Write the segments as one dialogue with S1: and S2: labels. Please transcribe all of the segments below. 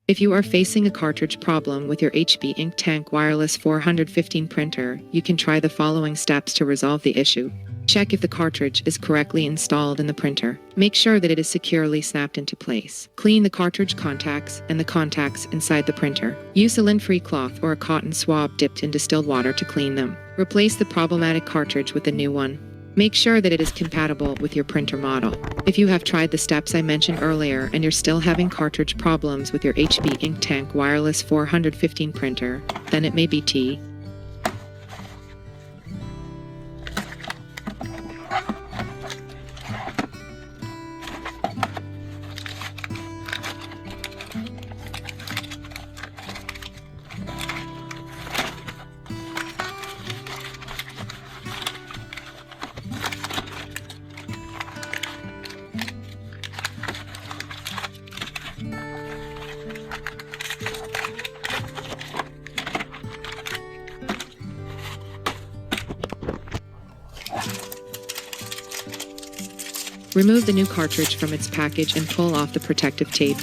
S1: If you are facing a cartridge problem with your HP Ink Tank Wireless 415 printer, you can try the following steps to resolve the issue. Check if the cartridge is correctly installed in the printer. Make sure that it is securely snapped into place. Clean the cartridge contacts and the contacts inside the printer. Use a lint-free cloth or a cotton swab dipped in distilled water to clean them. Replace the problematic cartridge with a new one. Make sure that it is compatible with your printer model. If you have tried the steps I mentioned earlier and you're still having cartridge problems with your HP Ink Tank Wireless 415 printer, then it may be T. Remove the new cartridge from its package and pull off the protective tape.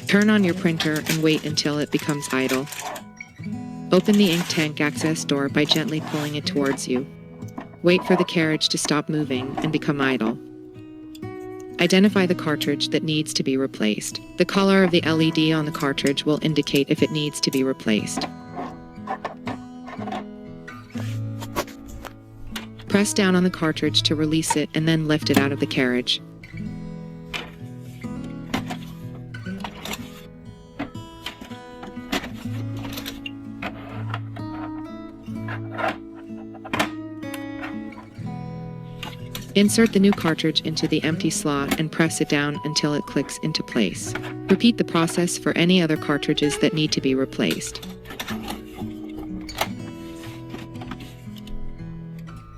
S1: Turn on your printer and wait until it becomes idle. Open the ink tank access door by gently pulling it towards you. Wait for the carriage to stop moving and become idle. Identify the cartridge that needs to be replaced. The color of the LED on the cartridge will indicate if it needs to be replaced. Press down on the cartridge to release it and then lift it out of the carriage. Insert the new cartridge into the empty slot and press it down until it clicks into place. Repeat the process for any other cartridges that need to be replaced.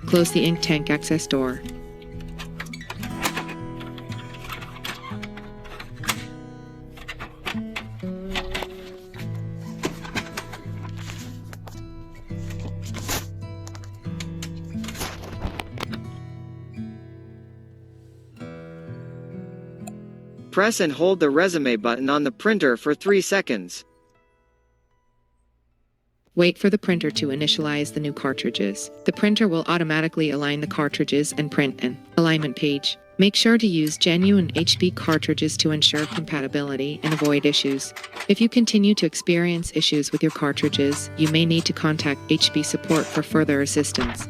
S1: Close the ink tank access door.
S2: Press and hold the resume button on the printer for 3 seconds.
S1: Wait for the printer to initialize the new cartridges. The printer will automatically align the cartridges and print an alignment page. Make sure to use genuine HP cartridges to ensure compatibility and avoid issues. If you continue to experience issues with your cartridges, you may need to contact HP support for further assistance.